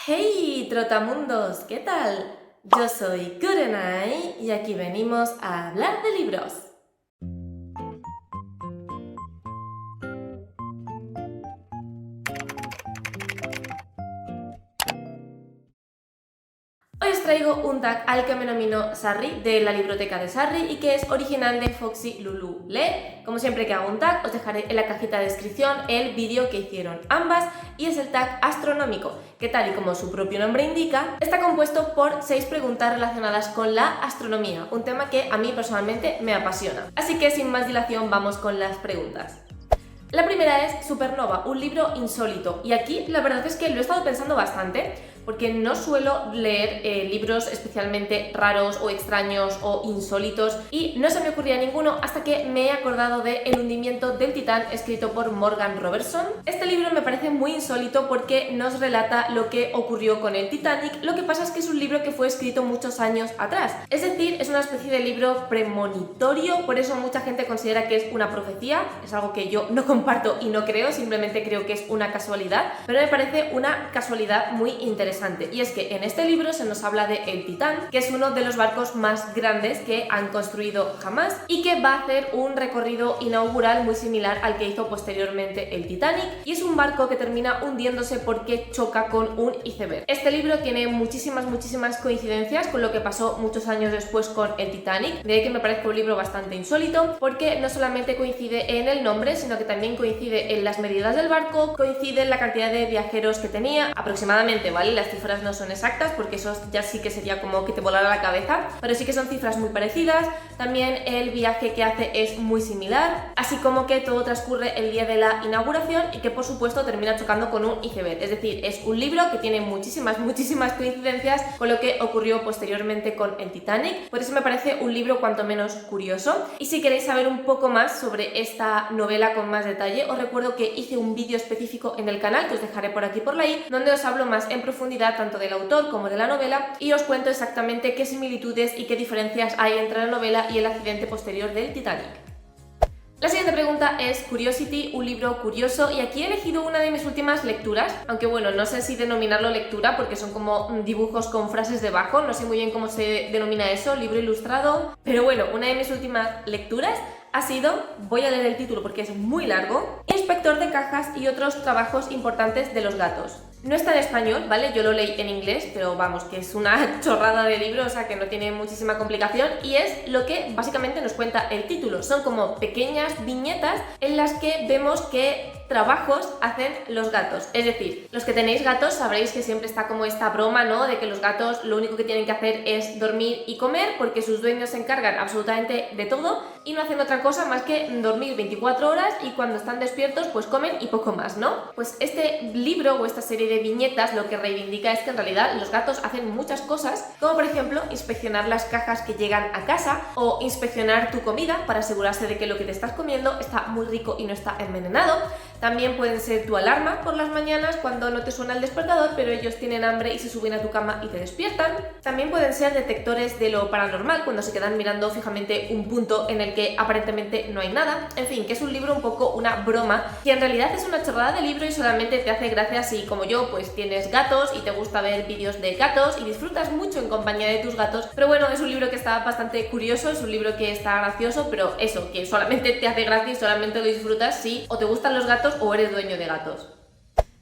Hey trotamundos, ¿qué tal? Yo soy Kurenai y aquí venimos a hablar de libros. Hoy os traigo un tag al que me nominó Sarri de la Libroteca de Sarri y que es original de Foxy Lulu Lee. Como siempre que hago un tag os dejaré en la cajita de descripción el vídeo que hicieron ambas y es el tag astronómico, que tal y como su propio nombre indica, está compuesto por 6 preguntas relacionadas con la astronomía, un tema que a mí personalmente me apasiona. Así que sin más dilación vamos con las preguntas. La primera es Supernova, un libro insólito, y aquí la verdad es que lo he estado pensando bastante porque no suelo leer libros especialmente raros o extraños o insólitos y no se me ocurría ninguno hasta que me he acordado de El hundimiento del Titán, escrito por Morgan Robertson. Este libro me parece muy insólito porque nos relata lo que ocurrió con el Titanic. Lo que pasa es que es un libro que fue escrito muchos años atrás, es decir, es una especie de libro premonitorio, por eso mucha gente considera que es una profecía. Es algo que yo no comparto y no creo, simplemente creo que es una casualidad, pero me parece una casualidad muy interesante. Y es que en este libro se nos habla de el Titán, que es uno de los barcos más grandes que han construido jamás y que va a hacer un recorrido inaugural muy similar al que hizo posteriormente el Titanic, y es un barco que termina hundiéndose porque choca con un iceberg. Este libro tiene muchísimas coincidencias con lo que pasó muchos años después con el Titanic, de ahí que me parece un libro bastante insólito porque no solamente coincide en el nombre, sino que también coincide en las medidas del barco, coincide en la cantidad de viajeros que tenía aproximadamente, ¿vale? Las cifras no son exactas porque eso ya sí que sería como que te volara la cabeza, pero sí que son cifras muy parecidas. También el viaje que hace es muy similar, así como que todo transcurre el día de la inauguración y que por supuesto termina chocando con un iceberg. Es decir, es un libro que tiene muchísimas coincidencias con lo que ocurrió posteriormente con el Titanic, por eso me parece un libro cuanto menos curioso. Y si queréis saber un poco más sobre esta novela con más detalle, os recuerdo que hice un vídeo específico en el canal que os dejaré por aquí por ahí, donde os hablo más en profundidad tanto del autor como de la novela y os cuento exactamente qué similitudes y qué diferencias hay entre la novela y el accidente posterior del Titanic. La siguiente pregunta es Curiosity, un libro curioso, y aquí he elegido una de mis últimas lecturas, aunque bueno, no sé si denominarlo lectura porque son como dibujos con frases debajo, no sé muy bien cómo se denomina eso, libro ilustrado, pero bueno, una de mis últimas lecturas ha sido, voy a leer el título porque es muy largo, Inspector de cajas y otros trabajos importantes de los gatos. No está en español, ¿vale? Yo lo leí en inglés, pero vamos, que es una chorrada de libro, o sea que no tiene muchísima complicación, y es lo que básicamente nos cuenta el título. Son como pequeñas viñetas en las que vemos qué trabajos hacen los gatos. Es decir, los que tenéis gatos sabréis que siempre está como esta broma, ¿no? De que los gatos lo único que tienen que hacer es dormir y comer porque sus dueños se encargan absolutamente de todo y no hacen otra cosa más que dormir 24 horas y cuando están despiertos pues comen y poco más, ¿no? Pues este libro o esta serie de viñetas lo que reivindica es que en realidad los gatos hacen muchas cosas, como por ejemplo inspeccionar las cajas que llegan a casa o inspeccionar tu comida para asegurarse de que lo que te estás comiendo está muy rico y no está envenenado. También pueden ser tu alarma por las mañanas cuando no te suena el despertador, pero ellos tienen hambre y se suben a tu cama y te despiertan. También pueden ser detectores de lo paranormal cuando se quedan mirando fijamente un punto en el que aparentemente no hay nada. En fin, que es un libro un poco una broma, que en realidad es una chorrada de libro y solamente te hace gracia si, como yo, pues tienes gatos y te gusta ver vídeos de gatos y disfrutas mucho en compañía de tus gatos. Pero bueno, es un libro que está bastante curioso, es un libro que está gracioso, pero eso, que solamente te hace gracia y solamente lo disfrutas si o te gustan los gatos o eres dueño de gatos.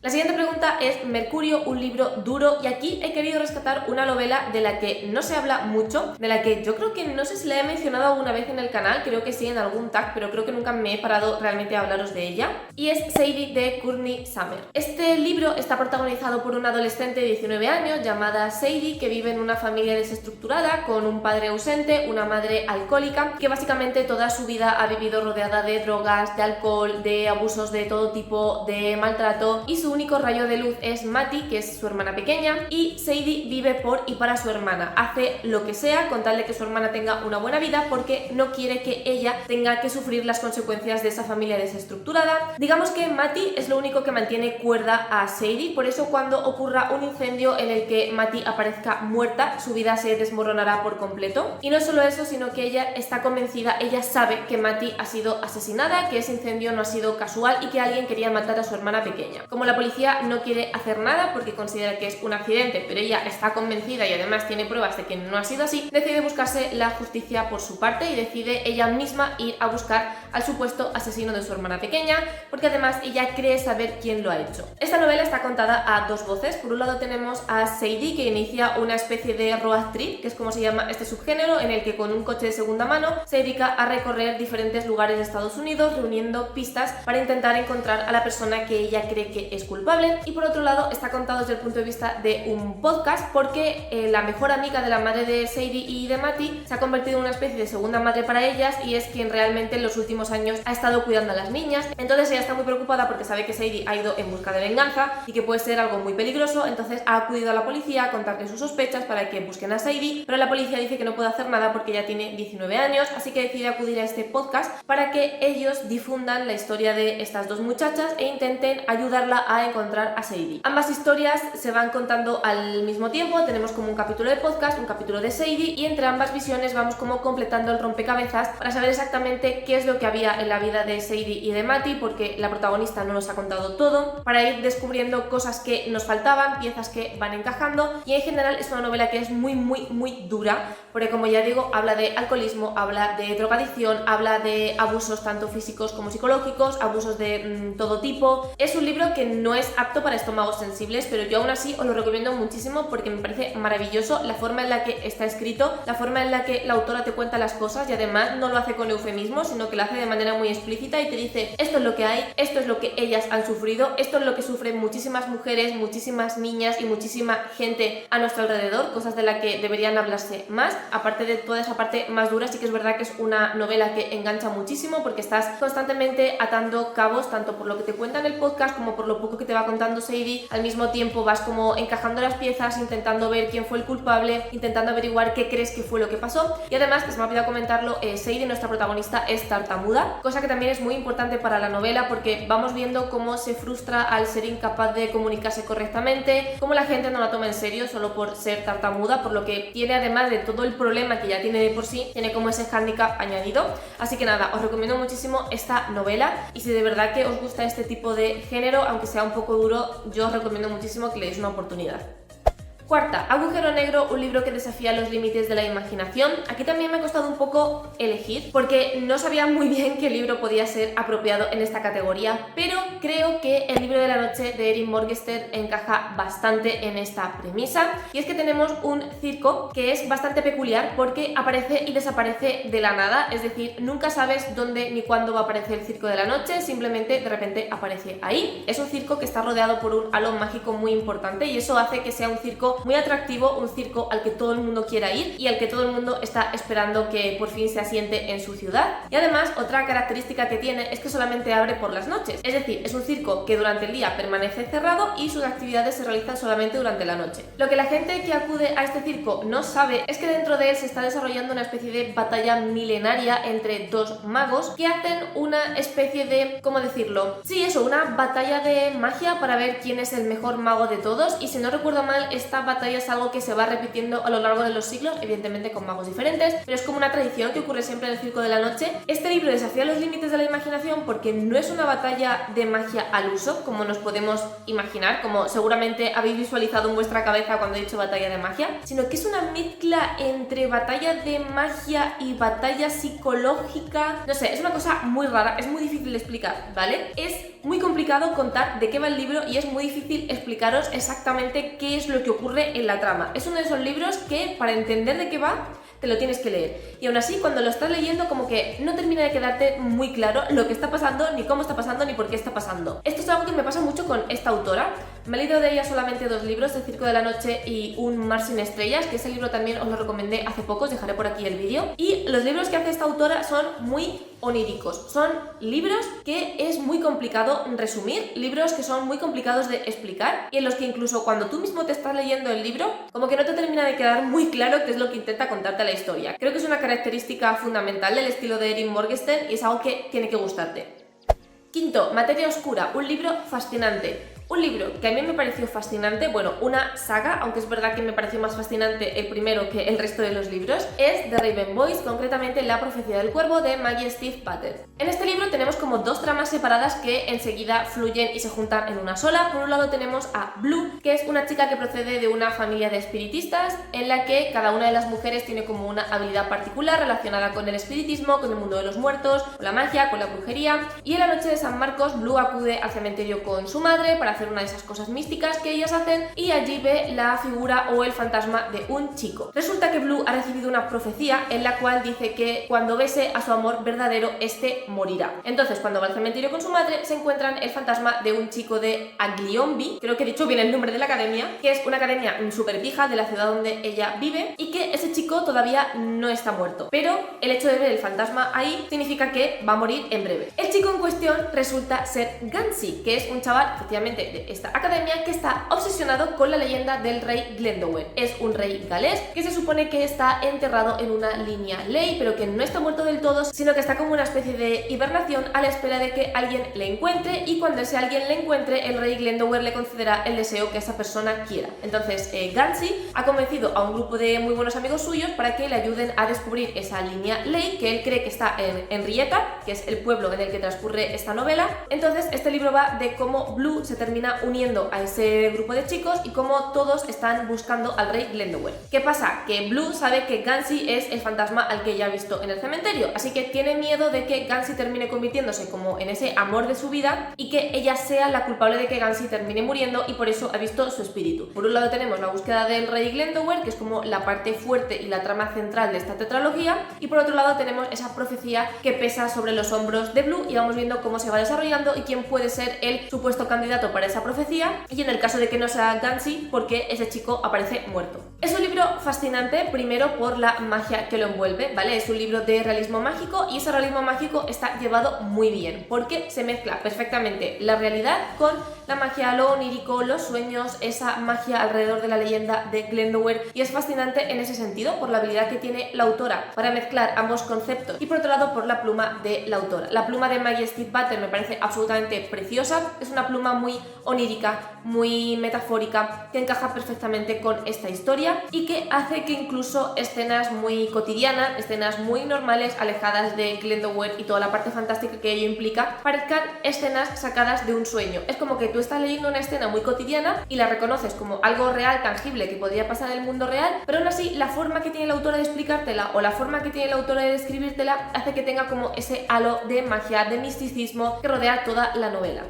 La siguiente pregunta es Mercurio, un libro duro, y aquí he querido rescatar una novela de la que no se habla mucho, de la que yo creo que no sé si la he mencionado alguna vez en el canal, creo que sí en algún tag, pero creo que nunca me he parado realmente a hablaros de ella, y es Sadie de Courtney Summer. Este libro está protagonizado por una adolescente de 19 años llamada Sadie que vive en una familia desestructurada con un padre ausente, una madre alcohólica, que básicamente toda su vida ha vivido rodeada de drogas, de alcohol, de abusos de todo tipo, de maltrato, y su único rayo de luz es Matty, que es su hermana pequeña, y Sadie vive por y para su hermana. Hace lo que sea con tal de que su hermana tenga una buena vida porque no quiere que ella tenga que sufrir las consecuencias de esa familia desestructurada. Digamos que Matty es lo único que mantiene cuerda a Sadie, por eso cuando ocurra un incendio en el que Matty aparezca muerta, su vida se desmoronará por completo. Y no solo eso, sino que ella está convencida, ella sabe que Matty ha sido asesinada, que ese incendio no ha sido casual y que alguien quería matar a su hermana pequeña. Como la policía no quiere hacer nada porque considera que es un accidente, pero ella está convencida y además tiene pruebas de que no ha sido así, decide buscarse la justicia por su parte y decide ella misma ir a buscar al supuesto asesino de su hermana pequeña, porque además ella cree saber quién lo ha hecho. Esta novela está contada a dos voces. Por un lado tenemos a Sadie, que inicia una especie de road trip, que es como se llama este subgénero, en el que con un coche de segunda mano se dedica a recorrer diferentes lugares de Estados Unidos reuniendo pistas para intentar encontrar a la persona que ella cree que es culpable. Y por otro lado está contado desde el punto de vista de un podcast, porque la mejor amiga de la madre de Sadie y de Matty se ha convertido en una especie de segunda madre para ellas y es quien realmente en los últimos años ha estado cuidando a las niñas. Entonces ella está muy preocupada porque sabe que Sadie ha ido en busca de venganza y que puede ser algo muy peligroso, entonces ha acudido a la policía a contarle sus sospechas para que busquen a Sadie, pero la policía dice que no puede hacer nada porque ella tiene 19 años, así que decide acudir a este podcast para que ellos difundan la historia de estas dos muchachas e intenten ayudarla a encontrar a Sadie. Ambas historias se van contando al mismo tiempo, tenemos como un capítulo de podcast, un capítulo de Sadie, y entre ambas visiones vamos como completando el rompecabezas para saber exactamente qué es lo que había en la vida de Sadie y de Matty, porque la protagonista no nos ha contado todo, para ir descubriendo cosas que nos faltaban, piezas que van encajando, y en general es una novela que es muy dura, porque como ya digo, habla de alcoholismo, habla de drogadicción, habla de abusos tanto físicos como psicológicos, abusos de todo tipo. Es un libro que no es apto para estómagos sensibles, pero yo aún así os lo recomiendo muchísimo porque me parece maravilloso la forma en la que está escrito, la forma en la que la autora te cuenta las cosas y además no lo hace con eufemismos, sino que lo hace de manera muy explícita y te dice esto es lo que hay, esto es lo que ellas han sufrido, esto es lo que sufren muchísimas mujeres, muchísimas niñas y muchísima gente a nuestro alrededor, cosas de las que deberían hablarse más. Aparte de toda esa parte más dura, sí que es verdad que es una novela que engancha muchísimo porque estás constantemente atando cabos, tanto por lo que te cuenta en el podcast como por lo poco que te va contando Sadie. Al mismo tiempo vas como encajando las piezas, intentando ver quién fue el culpable, intentando averiguar qué crees que fue lo que pasó. Y además, que se me ha olvidado comentarlo, Sadie, nuestra protagonista, es tartamuda, cosa que también es muy importante para la novela porque vamos viendo cómo se frustra al ser incapaz de comunicarse correctamente, cómo la gente no la toma en serio solo por ser tartamuda, por lo que tiene, además de todo el problema que ya tiene de por sí, tiene como ese hándicap añadido. Así que nada, os recomiendo muchísimo esta novela y si de verdad que os gusta este tipo de género, aunque sea un poco duro, yo os recomiendo muchísimo que le deis una oportunidad. Cuarta, Agujero Negro, un libro que desafía los límites de la imaginación. Aquí también me ha costado un poco elegir porque no sabía muy bien qué libro podía ser apropiado en esta categoría, pero creo que El libro de la noche de Erin Morgenstern encaja bastante en esta premisa, y es que tenemos un circo que es bastante peculiar porque aparece y desaparece de la nada, es decir, nunca sabes dónde ni cuándo va a aparecer el circo de la noche, simplemente de repente aparece ahí. Es un circo que está rodeado por un halo mágico muy importante y eso hace que sea un circo muy atractivo, un circo al que todo el mundo quiera ir y al que todo el mundo está esperando que por fin se asiente en su ciudad. Y además, otra característica que tiene es que solamente abre por las noches, es decir, es un circo que durante el día permanece cerrado y sus actividades se realizan solamente durante la noche. Lo que la gente que acude a este circo no sabe es que dentro de él se está desarrollando una especie de batalla milenaria entre dos magos que hacen una especie de, ¿cómo decirlo? Sí, eso, una batalla de magia para ver quién es el mejor mago de todos, y si no recuerdo mal, esta batalla es algo que se va repitiendo a lo largo de los siglos, evidentemente con magos diferentes, pero es como una tradición que ocurre siempre en el circo de la noche. Este libro desafía los límites de la imaginación porque no es una batalla de magia al uso, como nos podemos imaginar, como seguramente habéis visualizado en vuestra cabeza cuando he dicho batalla de magia, sino que es una mezcla entre batalla de magia y batalla psicológica. No sé, es una cosa muy rara, es muy difícil de explicar, ¿vale? Es muy complicado contar de qué va el libro y es muy difícil explicaros exactamente qué es lo que ocurre en la trama. Es uno de esos libros que para entender de qué va te lo tienes que leer, y aún así cuando lo estás leyendo como que no termina de quedarte muy claro lo que está pasando, ni cómo está pasando, ni por qué está pasando. Esto es algo que me pasa mucho con esta autora. Me he leído de ella solamente 2 libros, El circo de la noche y Un mar sin estrellas, que ese libro también os lo recomendé hace poco, os dejaré por aquí el vídeo. Y los libros que hace esta autora son muy oníricos, son libros que es muy complicado resumir, libros que son muy complicados de explicar y en los que incluso cuando tú mismo te estás leyendo el libro como que no te termina de quedar muy claro qué es lo que intenta contarte la historia. Creo que es una característica fundamental del estilo de Erin Morgenstern y es algo que tiene que gustarte. Quinto, Materia oscura, un libro fascinante. Un libro que a mí me pareció fascinante, bueno, una saga, aunque es verdad que me pareció más fascinante el primero que el resto de los libros, es The Raven Boys, concretamente La profecía del cuervo de Maggie Steve Pater. En este libro tenemos como dos tramas separadas que enseguida fluyen y se juntan en una sola. Por un lado tenemos a Blue, que es una chica que procede de una familia de espiritistas en la que cada una de las mujeres tiene como una habilidad particular relacionada con el espiritismo, con el mundo de los muertos, con la magia, con la brujería. Y en la noche de San Marcos, Blue acude al cementerio con su madre para hacer una de esas cosas místicas que ellas hacen y allí ve la figura o el fantasma de un chico. Resulta que Blue ha recibido una profecía en la cual dice que cuando bese a su amor verdadero, este morirá. Entonces, cuando va al cementerio con su madre, se encuentran el fantasma de un chico de Aglionby, creo que he dicho bien el nombre de la academia, que es una academia súper vieja de la ciudad donde ella vive, y que ese chico todavía no está muerto. Pero el hecho de ver el fantasma ahí significa que va a morir en breve. El chico en cuestión resulta ser Gansey, que es un chaval, efectivamente, de esta academia que está obsesionado con la leyenda del rey Glendower. Es un rey galés que se supone que está enterrado en una línea ley, pero que no está muerto del todo, sino que está como una especie de hibernación a la espera de que alguien le encuentre, y cuando ese alguien le encuentre, el rey Glendower le concederá el deseo que esa persona quiera. Entonces, Gansey ha convencido a un grupo de muy buenos amigos suyos para que le ayuden a descubrir esa línea ley que él cree que está en Henrietta, que es el pueblo en el que transcurre esta novela. Entonces, este libro va de cómo Blue se termina uniendo a ese grupo de chicos y cómo todos están buscando al rey Glendower. ¿Qué pasa? Que Blue sabe que Gansey es el fantasma al que ella ha visto en el cementerio, así que tiene miedo de que Gansey termine convirtiéndose como en ese amor de su vida y que ella sea la culpable de que Gansey termine muriendo, y por eso ha visto su espíritu. Por un lado tenemos la búsqueda del rey Glendower, que es como la parte fuerte y la trama central de esta tetralogía, y por otro lado tenemos esa profecía que pesa sobre los hombros de Blue y vamos viendo cómo se va desarrollando y quién puede ser el supuesto candidato para esa profecía, y en el caso de que no sea Gansey, porque ese chico aparece muerto. Es un libro fascinante, primero por la magia que lo envuelve, ¿vale? Es un libro de realismo mágico y ese realismo mágico está llevado muy bien porque se mezcla perfectamente la realidad con la magia, lo onírico, los sueños, esa magia alrededor de la leyenda de Glendower, y es fascinante en ese sentido por la habilidad que tiene la autora para mezclar ambos conceptos y por otro lado por la pluma de la autora. La pluma de Maggie Steve Pater me parece absolutamente preciosa, es una pluma muy onírica, muy metafórica, que encaja perfectamente con esta historia y que hace que incluso escenas muy cotidianas, escenas muy normales, alejadas de Glendower y toda la parte fantástica que ello implica, parezcan escenas sacadas de un sueño. Es como que tú estás leyendo una escena muy cotidiana y la reconoces como algo real, tangible, que podría pasar en el mundo real, pero aún así la forma que tiene la autora de explicártela o la forma que tiene la autora de describírtela hace que tenga como ese halo de magia, de misticismo que rodea toda la novela.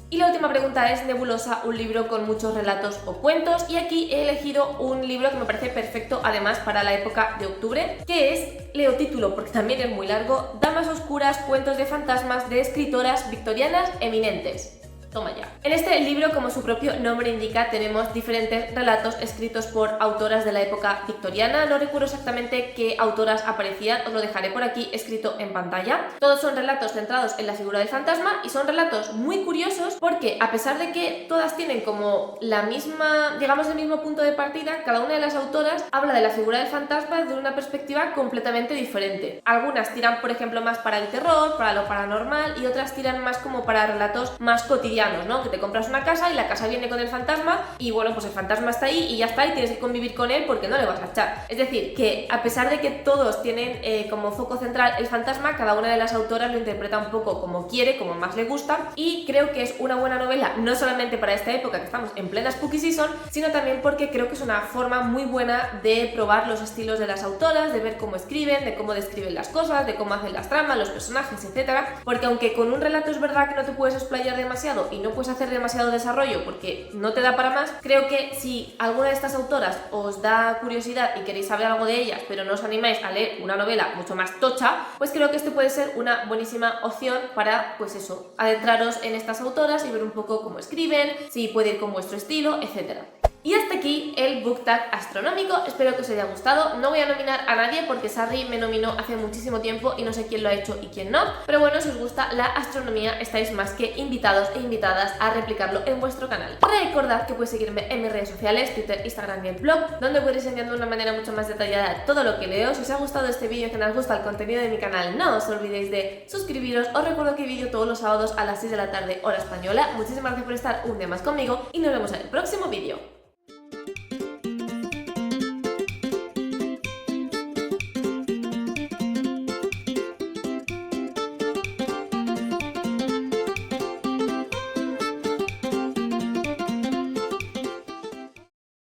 Y la última pregunta es Nebulosa, un libro con muchos relatos o cuentos, y aquí he elegido un libro que me parece perfecto además para la época de octubre, que es, leo título porque también es muy largo, Damas oscuras, cuentos de fantasmas de escritoras victorianas eminentes. Toma ya. En este libro, como su propio nombre indica, tenemos diferentes relatos escritos por autoras de la época victoriana. No recuerdo exactamente qué autoras aparecían, os lo dejaré por aquí escrito en pantalla. Todos son relatos centrados en la figura del fantasma y son relatos muy curiosos porque, a pesar de que todas tienen como la misma, digamos, el mismo punto de partida, cada una de las autoras habla de la figura del fantasma desde una perspectiva completamente diferente. Algunas tiran, por ejemplo, más para el terror, para lo paranormal, y otras tiran más como para relatos más cotidianos, ¿no? Que te compras una casa y la casa viene con el fantasma y bueno, pues el fantasma está ahí y ya está, y tienes que convivir con él porque no le vas a echar. Es decir, que a pesar de que todos tienen como foco central el fantasma, cada una de las autoras lo interpreta un poco como quiere, como más le gusta, y creo que es una buena novela no solamente para esta época que estamos en plena Spooky Season, sino también porque creo que es una forma muy buena de probar los estilos de las autoras, de ver cómo escriben, de cómo describen las cosas, de cómo hacen las tramas, los personajes, etcétera. Porque aunque con un relato es verdad que no te puedes explayar demasiado y no puedes hacer demasiado desarrollo porque no te da para más, creo que si alguna de estas autoras os da curiosidad y queréis saber algo de ellas, pero no os animáis a leer una novela mucho más tocha, pues creo que este puede ser una buenísima opción para, pues eso, adentraros en estas autoras y ver un poco cómo escriben, si puede ir con vuestro estilo, etcétera. Y hasta aquí aquí el book tag astronómico, espero que os haya gustado. No voy a nominar a nadie porque Sarri me nominó hace muchísimo tiempo y no sé quién lo ha hecho y quién no, pero bueno, si os gusta la astronomía estáis más que invitados e invitadas a replicarlo en vuestro canal. Recordad que podéis seguirme en mis redes sociales, Twitter, Instagram y el blog, donde podéis enviando de una manera mucho más detallada todo lo que leo. Si os ha gustado este vídeo y que os gusta el contenido de mi canal, no os olvidéis de suscribiros. Os recuerdo que vídeo todos los sábados a las 6 de la tarde hora española. Muchísimas gracias por estar un día más conmigo y nos vemos en el próximo vídeo.